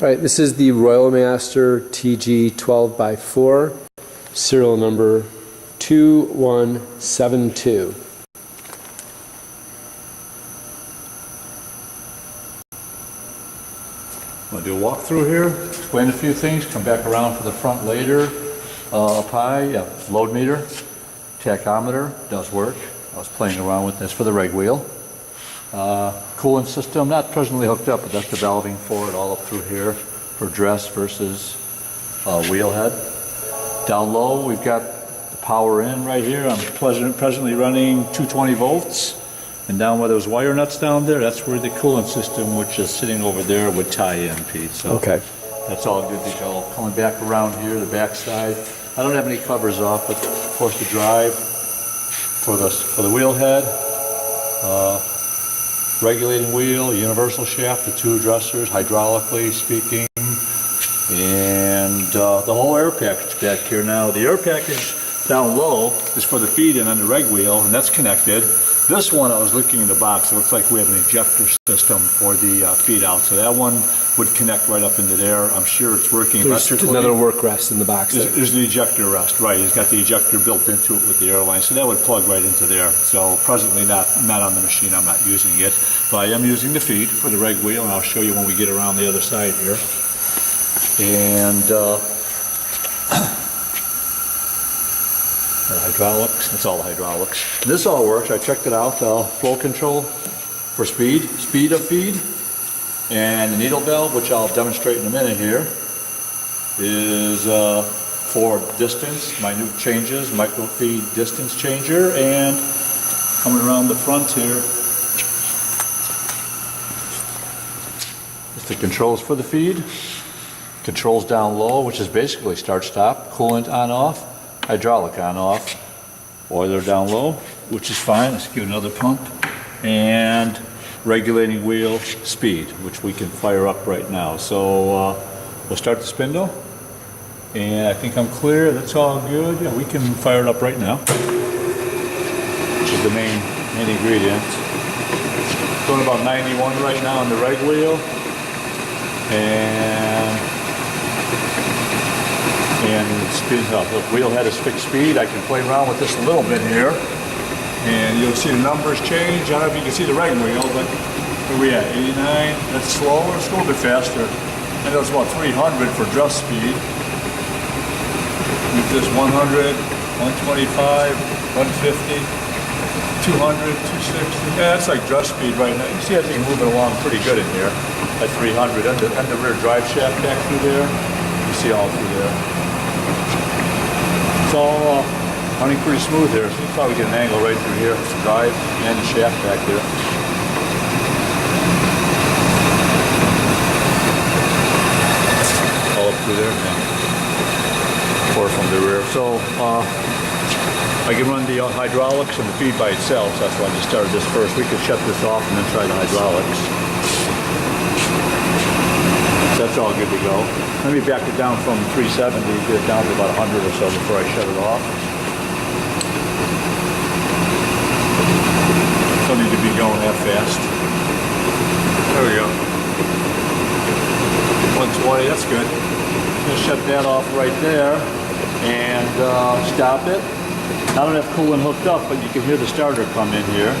All right, this is the Royal Master TG12x4, serial number 2172. I'm going to do a walkthrough here, explain a few things, come back around to the front later. Up high, load meter, tachometer, does work. I was playing around with this for the reg wheel. Coolant system, not presently hooked up, but that's the valving for it all up through here for dress versus wheel head. Down low, we've got the power in right here. I'm presently running 220 volts. And down where those wire nuts down there, that's where the coolant system, which is sitting over there, would tie in, Pete. So okay. That's all good to go. Coming back around here, the back side. I don't have any covers off, but of course the drive for the wheel head, regulating wheel, universal shaft, the two dressers, hydraulically speaking, and the whole air package back here. Now the air package down low is for the feed in on the reg wheel, and that's connected. This one, I was looking in the box, it looks like we have an ejector system for the feed out, so that one would connect right up into there. I'm sure it's working electrically. There's another work rest in the box. There's the ejector rest, right. He's got the ejector built into it with the airline, so that would plug right into there. So presently not on the machine, I'm not using it, but I am using the feed for the reg wheel, and I'll show you when we get around the other side here. And the hydraulics, that's all the hydraulics. This all works, I checked it out, flow control for speed of feed, and the needle valve, which I'll demonstrate in a minute here, is for distance, minute changes, micro feed distance changer, and coming around the front here, is the controls for the feed, controls down low, which is basically start stop, coolant on off, hydraulic on off, oiler down low, which is fine. Let's give another pump, and regulating wheel speed, which we can fire up right now. So we'll start the spindle, and I think I'm clear. That's all good. Yeah, we can fire it up right now, which is the main ingredient. Going about 91 right now on the reg wheel, and speed up. The wheel head is fixed speed. I can play around with this a little bit here, and you'll see the numbers change. I don't know if you can see the reg wheel, but where we at? 89. That's slower. Let's go a bit faster. I know it's about 300 for dress speed. With this 100, 125, 150, 200, 260. Yeah, that's like dress speed right now. You see that thing moving along pretty good in here at 300. And the rear drive shaft back through there. You see all through there. It's all running pretty smooth here. So you probably get an angle right through here. It's the drive and the shaft back there. All up through there. Yeah. Or from the rear. So I can run the hydraulics and the feed by itself. So that's why I just started this first. We could shut this off and then try the hydraulics. That's all good to go. Let me back it down from 370, get it down to about 100 or so before I shut it off. Don't need to be going that fast. There we go. 120, that's good. Just shut that off right there and stop it. I don't have coolant hooked up, but you can hear the starter come in here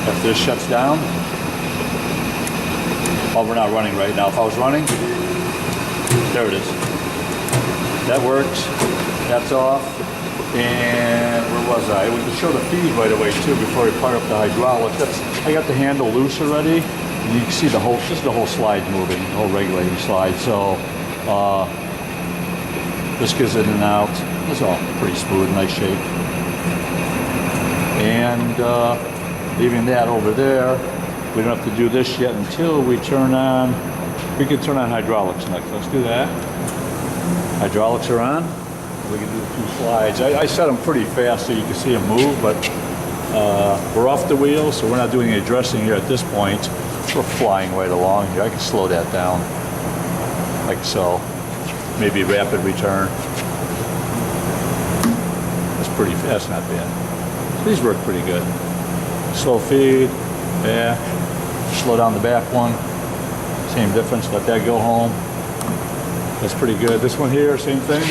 after this shuts down. Oh, we're not running right now. If I was running, there it is. That works. That's off. And where was I? We can show the feed right away too before we fire up the hydraulics. I got the handle loose already. And you can see the whole slide moving, the whole regulating slide. So this goes in and out. It's all pretty smooth, nice shape. And leaving that over there. We don't have to do this yet until we turn on, we can turn on hydraulics next. Let's do that. Hydraulics are on. We can do the two slides. I set them pretty fast so you can see them move, but we're off the wheel, so we're not doing any dressing here at this point. We're flying right along here. I can slow that down, like so. Maybe rapid return. That's pretty fast, not bad. So these work pretty good. Slow feed, back. Slow down the back one. same difference. Let that go home. That's pretty good. This one here, same thing.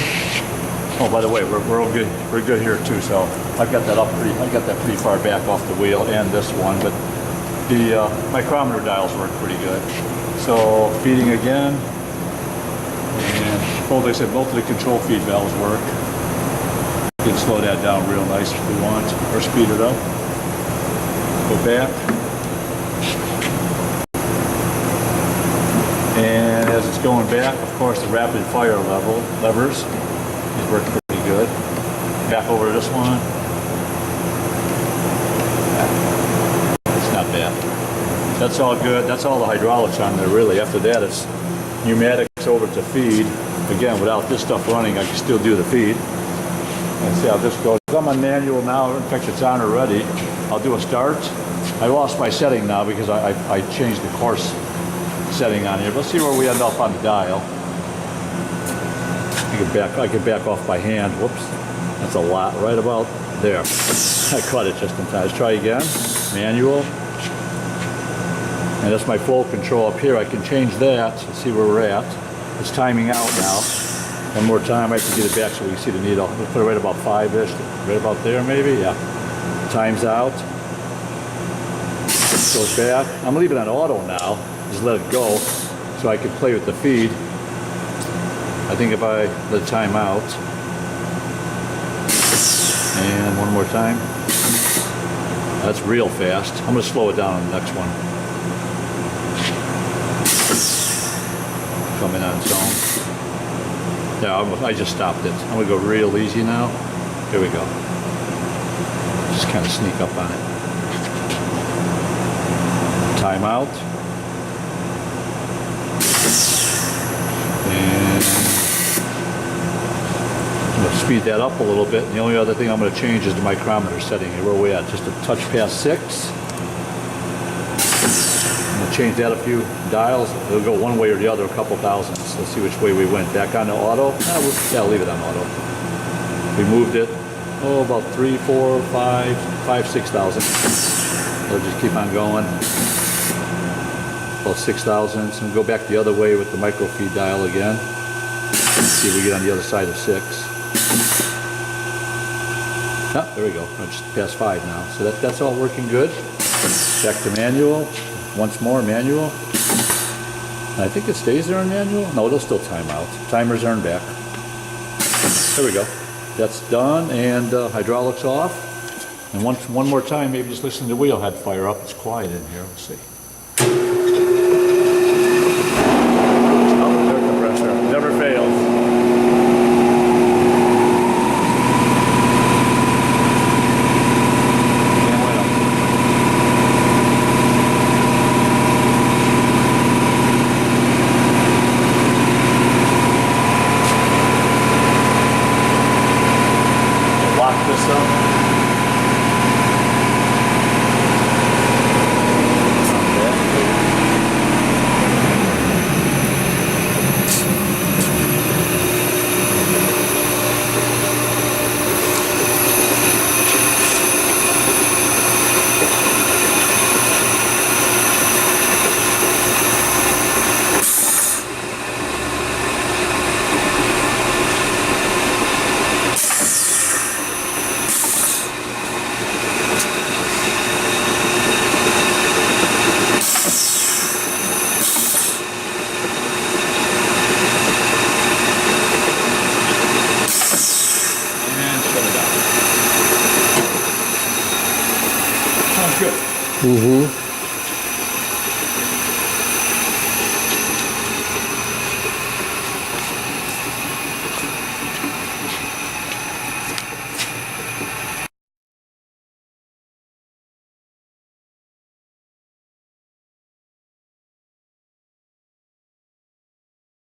Oh, by the way, we're all good. We're good here too. So I've got that up pretty. I got that pretty far back off the wheel, and this one, but the micrometer dials work pretty good. So feeding again, and both, like I said, both of the control feed valves work. You can slow that down real nice if we want, or speed it up. Go back. And as it's going back, of course, the rapid fire levers, these work pretty good. Back over to this one. It's not bad. That's all good. That's all the hydraulics on there, really. After that, it's pneumatics over to feed. Again, without this stuff running, I can still do the feed. And see how this goes. I'm on manual now. In fact, it's on already. I'll do a start. I lost my setting now because I changed the course setting on here. Let's see where we end up on the dial. I can back off by hand. Whoops. That's a lot. Right about there. I caught it just in time. Let's try again. Manual. And that's my flow control up here. I can change that. Let's see where we're at. It's timing out now. One more time. I have to get it back so we can see the needle. We'll put it right about 5-ish. Right about there maybe. Yeah. Time's out. Goes back. I'm leaving it on auto now. Just let it go so I can play with the feed. I think if I let time out. And one more time. That's real fast. I'm going to slow it down on the next one. Coming on its own. Yeah, I just stopped it. I'm going to go real easy now. Here we go. Just kind of sneak up on it. Time out. And I'm going to speed that up a little bit. And the only other thing I'm going to change is the micrometer setting here. Where are we at? Just a touch past 6. I'm going to change that a few dials. It'll go one way or the other, a couple thousandths. Let's see which way we went. Back on to auto. Yeah, I'll leave it on auto. We moved it, about 3, 4, 5, 6 thousandths. We'll just keep on going. About 6 thousandths. And go back the other way with the micro feed dial again. See if we get on the other side of 6. Oh, there we go. I'm just past 5 now. So that's all working good. Back to manual. Once more, manual. And I think it stays there in manual. No, it'll still time out. Timers aren't back. There we go. That's done, and hydraulics off. And one more time, maybe just listen to the wheel head fire up. It's quiet in here. Let's see. Oh, air compressor. Never fails. Lock this up. Good. Mm-hmm.